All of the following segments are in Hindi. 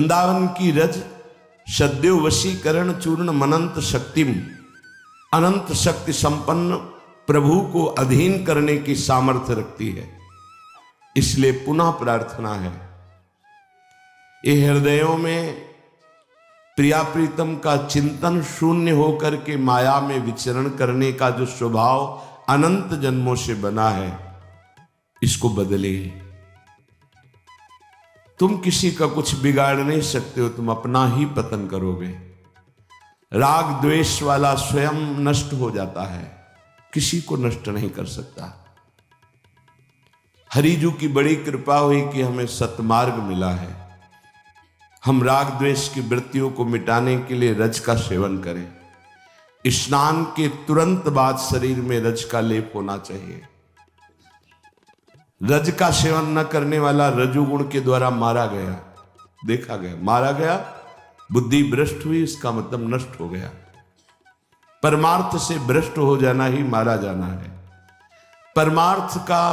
वृंदावन की रज सद्यो वशीकरण चूर्ण मनंत शक्तिम, अनंत शक्ति संपन्न प्रभु को अधीन करने की सामर्थ्य रखती है। इसलिए पुनः प्रार्थना है, ये हृदयों में प्रिया प्रीतम का चिंतन शून्य होकर के माया में विचरण करने का जो स्वभाव अनंत जन्मों से बना है, इसको बदले। तुम किसी का कुछ बिगाड़ नहीं सकते हो, तुम अपना ही पतन करोगे। राग द्वेष वाला स्वयं नष्ट हो जाता है, किसी को नष्ट नहीं कर सकता। हरिजू की बड़ी कृपा हुई कि हमें सतमार्ग मिला है। हम राग द्वेष की वृत्तियों को मिटाने के लिए रज का सेवन करें। स्नान के तुरंत बाद शरीर में रज का लेप होना चाहिए। रज का सेवन न करने वाला रजुगुण के द्वारा मारा गया, देखा गया, मारा गया, बुद्धि भ्रष्ट हुई, इसका मतलब नष्ट हो गया। परमार्थ से भ्रष्ट हो जाना ही मारा जाना है। परमार्थ का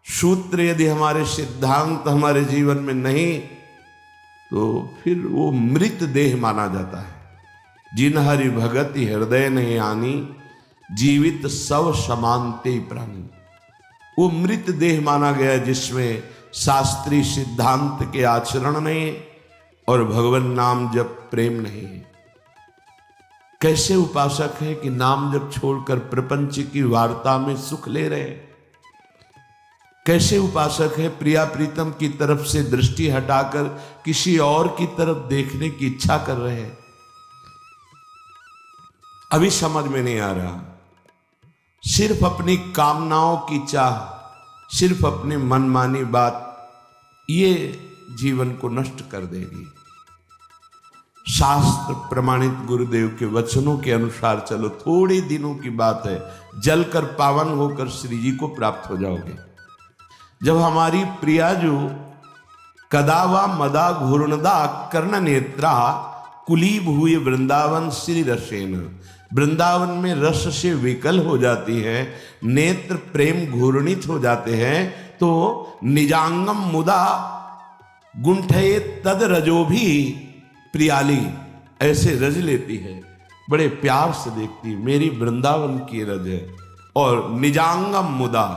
सूत्र यदि हमारे सिद्धांत हमारे जीवन में नहीं, तो फिर वो मृत देह माना जाता है। जिन हरि भगति हृदय नहीं आनी, जीवित सब समानते प्राणी। वो मृत देह माना गया जिसमें शास्त्रीय सिद्धांत के आचरण नहीं और भगवान नाम जप प्रेम नहीं है। कैसे उपासक है कि नाम जप छोड़कर प्रपंच की वार्ता में सुख ले रहे हैं। कैसे उपासक है प्रिया प्रीतम की तरफ से दृष्टि हटाकर किसी और की तरफ देखने की इच्छा कर रहे हैं। अभी समझ में नहीं आ रहा। सिर्फ अपनी कामनाओं की चाह, सिर्फ अपनी मनमानी बात, ये जीवन को नष्ट कर देगी। शास्त्र प्रमाणित गुरुदेव के वचनों के अनुसार चलो, थोड़े दिनों की बात है, जलकर पावन होकर श्री जी को प्राप्त हो जाओगे। जब हमारी प्रिया जो कदावा मदा घूर्णदा कर्ण नेत्रा कुलीब हुए वृंदावन श्री रसेन, वृंदावन में रस से विकल हो जाती है, नेत्र प्रेम घूर्णित हो जाते हैं, तो निजांगम मुदा गुंठे तद रजो भी प्रियाली, ऐसे रज लेती है, बड़े प्यार से देखती है, मेरी वृंदावन की रज है। और निजांगम मुदा,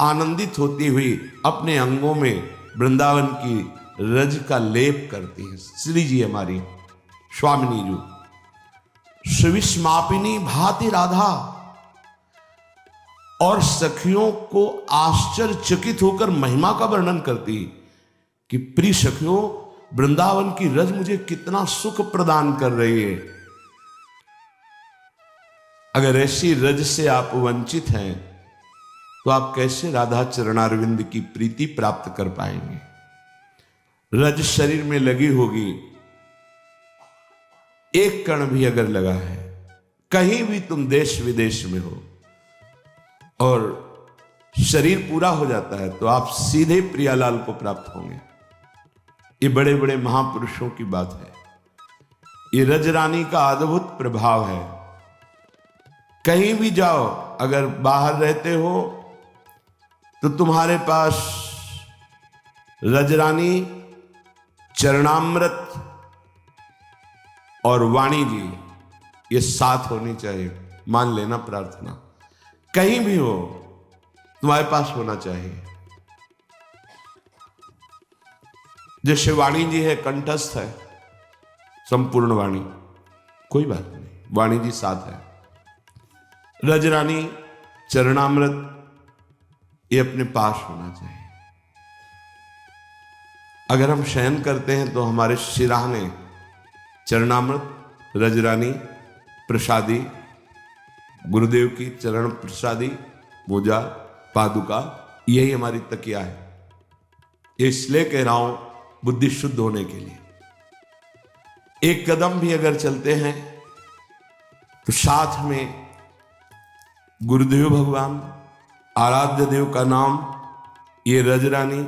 आनंदित होती हुई अपने अंगों में वृंदावन की रज का लेप करती है। श्री जी हमारी स्वामिनी जो सुविस्मापिनी भाति राधा, और सखियों को आश्चर्यचकित होकर महिमा का वर्णन करती कि प्रिय सखियों, वृंदावन की रज मुझे कितना सुख प्रदान कर रही है। अगर ऐसी रज से आप वंचित हैं तो आप कैसे राधा चरणारविंद की प्रीति प्राप्त कर पाएंगे। रज शरीर में लगी होगी, एक कण भी अगर लगा है, कहीं भी तुम देश विदेश में हो और शरीर पूरा हो जाता है, तो आप सीधे प्रियालाल को प्राप्त होंगे। ये बड़े बड़े महापुरुषों की बात है। ये रजरानी का अद्भुत प्रभाव है। कहीं भी जाओ, अगर बाहर रहते हो तो तुम्हारे पास रजरानी, चरणामृत और वाणी जी, ये साथ होनी चाहिए। मान लेना प्रार्थना कहीं भी हो तुम्हारे पास होना चाहिए। जैसे वाणी जी है, कंठस्थ है, संपूर्ण वाणी, कोई बात नहीं, वाणी जी साथ है। रजरानी, चरणामृत, ये अपने पास होना चाहिए। अगर हम शयन करते हैं तो हमारे शिराहने चरणामृत, रजरानी, प्रसादी, गुरुदेव की चरण प्रसादी, पूजा, पादुका, यही हमारी तकिया है। ये इसलिए कह रहा हूं, बुद्धि शुद्ध होने के लिए। एक कदम भी अगर चलते हैं तो साथ में गुरुदेव भगवान, आराध्य देव का नाम, ये रजरानी,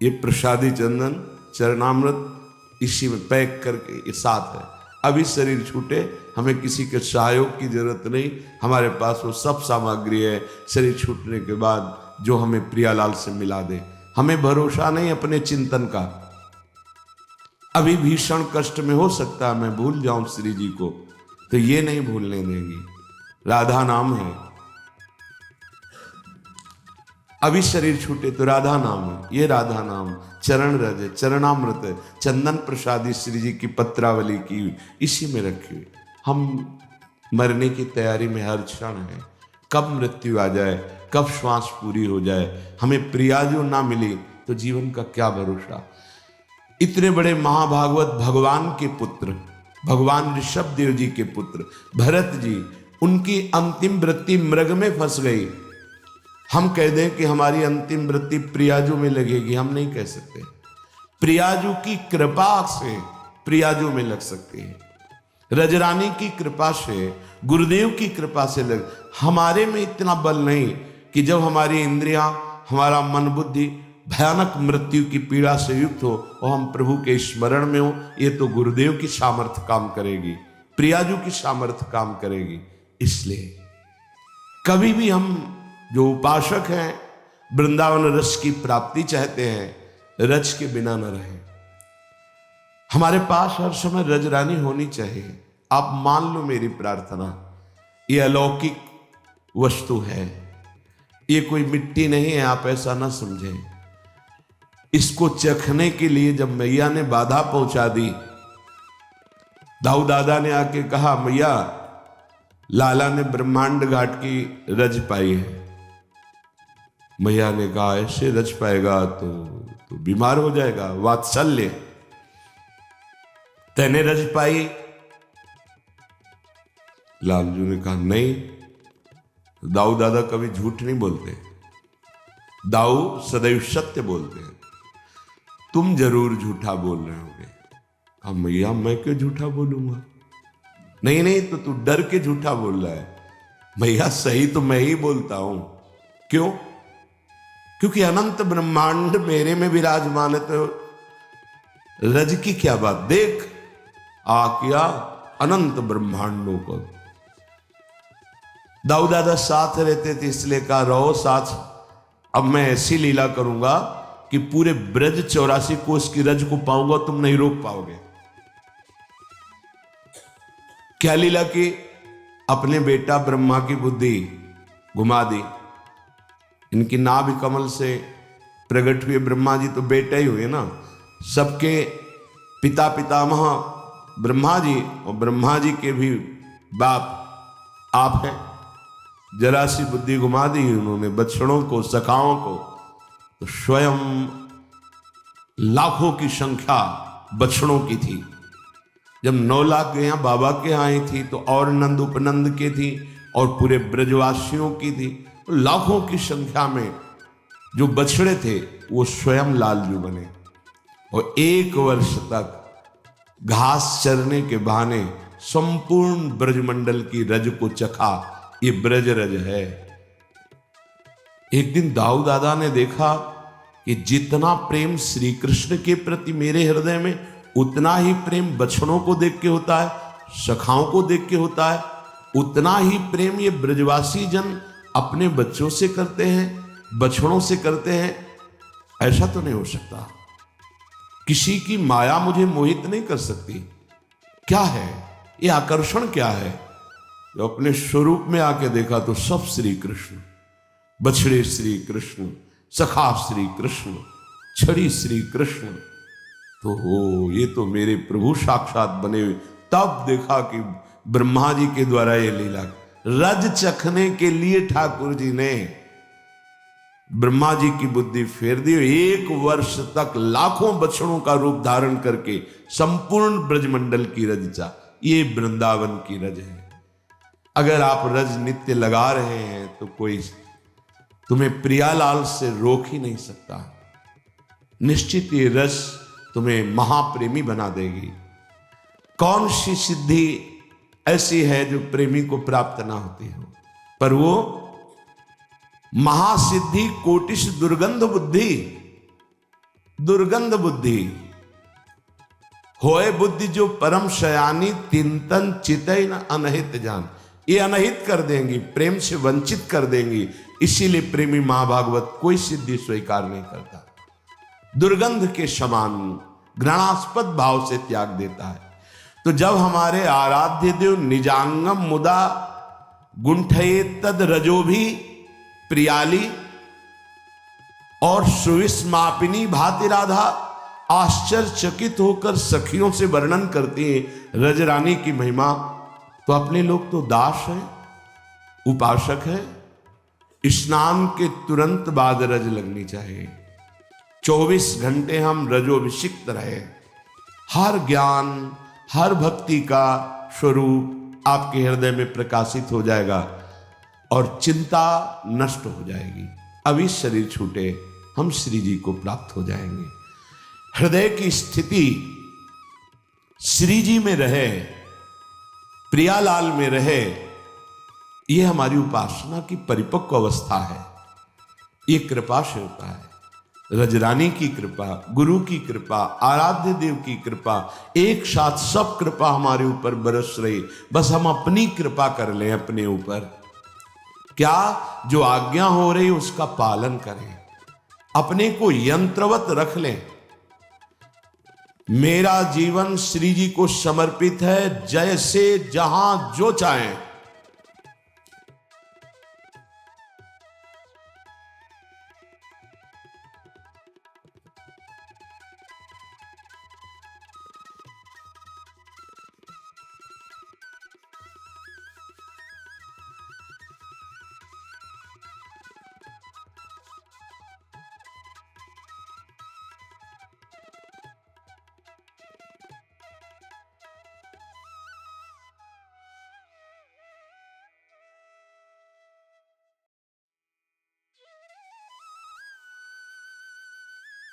ये प्रसादी चंदन, चरणामृत, इसी में पैक करके ये साथ है। अभी शरीर छूटे, हमें किसी के सहयोग की जरूरत नहीं, हमारे पास वो सब सामग्री है। शरीर छूटने के बाद जो हमें प्रियालाल से मिला दे। हमें भरोसा नहीं अपने चिंतन का, अभी भीषण कष्ट में हो सकता है मैं भूल जाऊं श्री जी को, तो ये नहीं भूलने देंगी। राधा नाम है, अभी शरीर छूटे तो राधा नाम है, ये राधा नाम चरण रज चरणामृत चंदन प्रसादी श्री जी की पत्रावली की इसी में रखी हुई। हम मरने की तैयारी में हर क्षण है, कब मृत्यु आ जाए, कब श्वास पूरी हो जाए, हमें प्रियाजू ना मिली तो जीवन का क्या भरोसा। इतने बड़े महाभागवत भगवान के पुत्र, भगवान ऋषभ देव जी के पुत्र भरत जी, उनकी अंतिम वृत्ति मृग में फंस गई। हम कह दें कि हमारी अंतिम वृत्ति प्रियाजू में लगेगी, हम नहीं कह सकते। प्रियाजू की कृपा से प्रियाजू में लग सकती है, रजरानी की कृपा से, गुरुदेव की कृपा से लग। हमारे में इतना बल नहीं कि जब हमारी इंद्रियां, हमारा मन बुद्धि भयानक मृत्यु की पीड़ा से युक्त हो और हम प्रभु के स्मरण में हो। ये तो गुरुदेव की सामर्थ्य काम करेगी, प्रियाजू की सामर्थ्य काम करेगी। इसलिए कभी भी हम जो उपासक हैं, वृंदावन रस की प्राप्ति चाहते हैं, रज के बिना न रहें। हमारे पास हर समय रजरानी होनी चाहिए। आप मान लो मेरी प्रार्थना, ये अलौकिक वस्तु है, ये कोई मिट्टी नहीं है, आप ऐसा ना समझें। इसको चखने के लिए जब मैया ने बाधा पहुंचा दी, दाऊ दादा ने आके कहा मैया लाला ने ब्रह्मांड घाट की रज पाई है। मैया ने कहा ऐसे रज पाएगा तो बीमार हो जाएगा, वात्सल्य। तेने रज पाई? लालजू ने कहा नहीं। दाऊ दादा कभी झूठ नहीं बोलते, दाऊ सदैव सत्य बोलते हैं। तुम जरूर झूठा बोल रहे होगे। कहा मैया मैं क्यों झूठा बोलूंगा? नहीं नहीं, तो तू डर के झूठा बोल रहा है। मैया सही तो मैं ही बोलता हूं। क्यों? क्योंकि अनंत ब्रह्मांड मेरे में विराजमान है, तो रज की क्या बात। देख आ किया अनंत ब्रह्मांडों को। दाऊ दादा साथ रहते थे इसलिए कहा रहो साथ। अब मैं ऐसी लीला करूंगा कि पूरे ब्रज 84 कोस की रज को पाऊंगा, तुम नहीं रोक पाओगे। क्या लीला की? अपने बेटा ब्रह्मा की बुद्धि घुमा दी। इनकी नाभि कमल से प्रकट हुए ब्रह्मा जी तो बेटा ही हुए ना। सबके पिता पितामह ब्रह्मा जी, और ब्रह्मा जी के भी बाप आप हैं। जरा सी बुद्धि घुमा दी उन्होंने बछड़ों को, सखाओं को। तो स्वयं लाखों की संख्या बछड़ों की थी। जब 9 लाख गैया बाबा के यहाँ आई थी तो और नंद उपनंद के थी और पूरे ब्रजवासियों की थी। तो लाखों की संख्या में जो बछड़े थे वो स्वयं लालजू बने और 1 वर्ष तक घास चरने के बहाने संपूर्ण ब्रजमंडल की रज को चखा। ये ब्रज रज है। एक दिन दाऊ दादा ने देखा कि जितना प्रेम श्री कृष्ण के प्रति मेरे हृदय में, उतना ही प्रेम बछड़ों को देख के होता है, सखाओं को देख के होता है। उतना ही प्रेम ये ब्रजवासी जन अपने बच्चों से करते हैं, बछड़ों से करते हैं। ऐसा तो नहीं हो सकता। किसी की माया मुझे मोहित नहीं कर सकती। क्या है ये आकर्षण? क्या है? जो अपने स्वरूप में आके देखा तो सब श्री कृष्ण, बछड़े श्री कृष्ण, सखा श्री कृष्ण, छड़ी श्री कृष्ण। तो हो ये तो मेरे प्रभु साक्षात बने हुए। तब देखा कि ब्रह्मा जी के द्वारा ये लीला रज चखने के लिए ठाकुर जी ने ब्रह्मा जी की बुद्धि फेर दी। 1 वर्ष तक लाखों बछड़ों का रूप धारण करके संपूर्ण ब्रजमंडल की रज चा। ये वृंदावन की रज है। अगर आप रज नित्य लगा रहे हैं तो कोई तुम्हें प्रियालाल से रोक ही नहीं सकता। निश्चित ये रस तुम्हें महाप्रेमी बना देगी। कौन सी सिद्धि ऐसी है जो प्रेमी को प्राप्त ना होती हो? पर वो महासिद्धि कोटिश दुर्गंध बुद्धि, दुर्गंध बुद्धि होए बुद्धि जो परम शयानी तिंतन चितई न अनहित जान। ये अनहित कर देंगी, प्रेम से वंचित कर देंगी। इसीलिए प्रेमी महाभागवत कोई सिद्धि स्वीकार नहीं करता। दुर्गंध के समान घृणास्पद भाव से त्याग देता है। तो जब हमारे आराध्य देव निजांगम मुदा गुंठये तद रजो भी प्रियाली और सुविस्मापिनी भाति राधा आश्चर्यचकित होकर सखियों से वर्णन करती हैं रजरानी की महिमा, तो अपने लोग तो दास हैं, उपासक हैं। स्नान के तुरंत बाद रज लगनी चाहिए। 24 घंटे हम रजोभिषिक्त रहे। हर ज्ञान, हर भक्ति का स्वरूप आपके हृदय में प्रकाशित हो जाएगा और चिंता नष्ट हो जाएगी। अभी शरीर छूटे, हम श्री जी को प्राप्त हो जाएंगे। हृदय की स्थिति श्री जी में रहे, प्रियालाल में रहे, यह हमारी उपासना की परिपक्व अवस्था है। ये कृपा से होता है। रजरानी की कृपा, गुरु की कृपा, आराध्य देव की कृपा, एक साथ सब कृपा हमारे ऊपर बरस रही। बस हम अपनी कृपा कर लें अपने ऊपर। क्या जो आज्ञा हो रही उसका पालन करें, अपने को यंत्रवत रख लें। मेरा जीवन श्री जी को समर्पित है, जैसे जहां जो चाहें